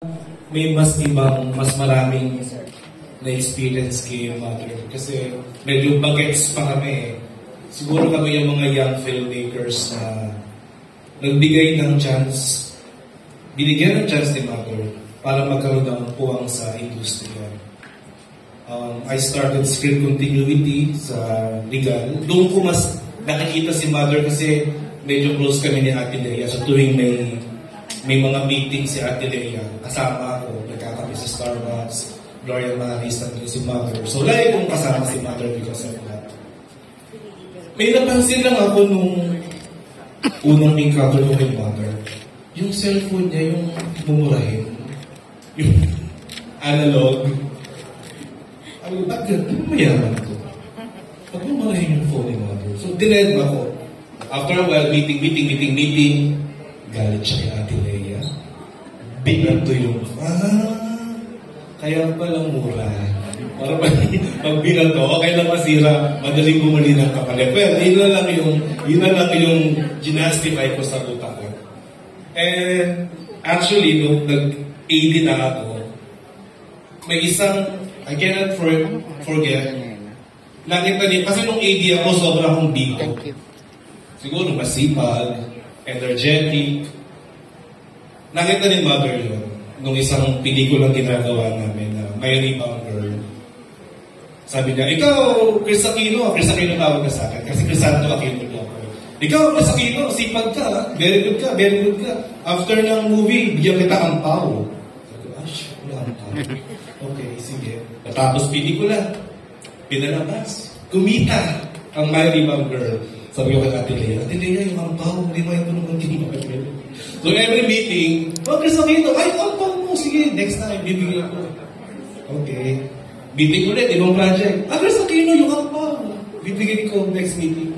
may mas ibang, mas maraming na-experience kay Mother. Kasi medyo bagets pa kami. Siguro kami yung mga young filmmakers na nagbigay ng chance, binigyan ng chance ni Mother para magkaroon ng puwang sa industriya. I started script continuity sa Regal. Doon ko mas nakikita si Mother kasi medyo close kami ni Ate Lea. So tuwing may mga meeting si Ate Lea, kasama ako, nagkakape sa Starbucks, Gloria Maris, nandun si Mother. So lagi kong kasama si Mother because of that. May napansin lang ako nung unang encounter ko kay Mother. Yung cellphone niya, yung mumurahin. Yung analog. Ano ba? Mayaman ko. Pag mumurahin yung phone ni Mother. So dined ako. After a while, meeting. Galit siya kay Ate Lea. Binato yung, kaya palang mura. Para pag binato, okay lang masira, madaling bumuli ng kapalit. Well, yun na lang yung ginastify ko sa utak ko. And actually, nung nag-AD na ako, may isang, I cannot forget, nakita niya, kasi nung AD ako, sobrang akong bito. Siguro masipag, energetic. Nakita ni Mother yun nung isang pelikulang ginagawa namin na My Rebound Girl. Sabi niya, ikaw, Chris Aquino tawag ka sa akin kasi Crisanto Aquino niya ako. Ikaw, Chris Aquino, sipag ka, very good ka. After ng movie, bigyan kita ang pao. Sabi ko, wala ang pao. Okay, sige. Natapos pelikula, pinalabas, kumita ang My Rebound Girl. Sabi ko kay Ate Lea, yung ang pao, hindi ba ito naman ginawa? So every meeting, Chris Aquino, ang pao mo, sige, next time, bibigyan ko. Okay. Meeting ulit, ibang project. Chris Aquino, yung ang pao. Bibigyan ko next meeting.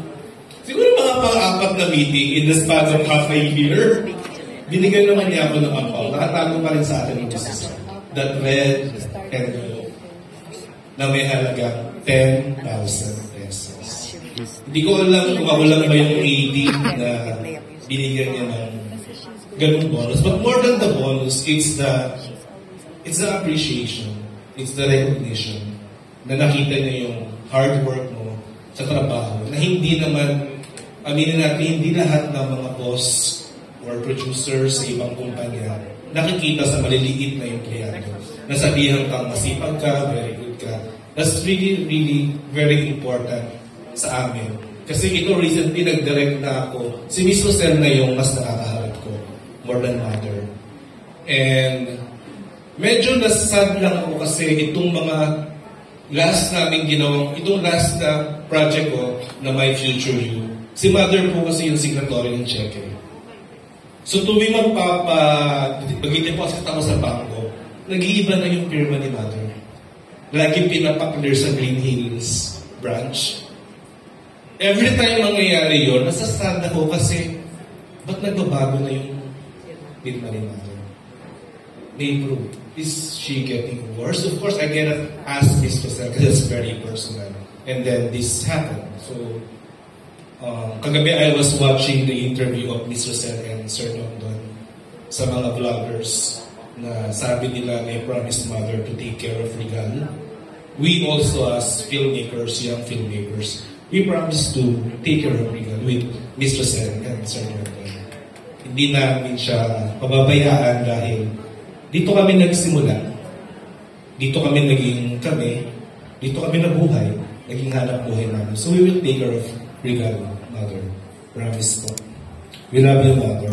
Siguro mga pang-apat na meeting in the span of half a year, binigyan naman niya ako ng ampaw. Nakatago pa rin sa atin yung business. That red envelope na may halagang 10,000 pesos. Hindi ko alam kung ako lang ba yung 80 na binigyan niya ng ganung bonus. But more than the bonus, it's the appreciation. It's the recognition na nakita niya yung hard work mo sa trabaho. Na hindi naman, aminin natin, hindi lahat ng mga boss or producers sa ibang kumpanya nakikita sa maliliit na empleyado. Nasabihan kang masipag ka, very good ka. That's really, really very important sa amin. Kasi ito recently nag-direct na ako. Si Miss Rosel na yung mas nakakaharap ko. More than Mother. And medyo nasasad lang ako kasi itong mga last namin ginawang, itong last na project ko na My Future You. Si Mother po kasi yung signatory ng check. So tuwing mag-deposit ako sa bangko, nag-iiba na yung firma ni Mother. Lagi pinapak-clear sa Green Hills branch. Every time mangyayari yun, nasasad ako kasi ba't nagbabago na yung firma ni Mother? They improve. Is she getting worse? Of course, I cannot ask this because it's very personal. And then this happened. So, kagabi I was watching the interview of Miss Rosel and Sir London sa mga vloggers na sabi nila na promised Mother to take care of Regal. We also as filmmakers, young filmmakers, we promised to take care of Regal with Miss Rosel and Sir London. Hindi namin siya pababayaan dahil dito kami nagsimula. Dito kami dito kami nabuhay, naging hanap buhay namin. So we will take care of Regal, Mother. Promise po. We love you, Mother.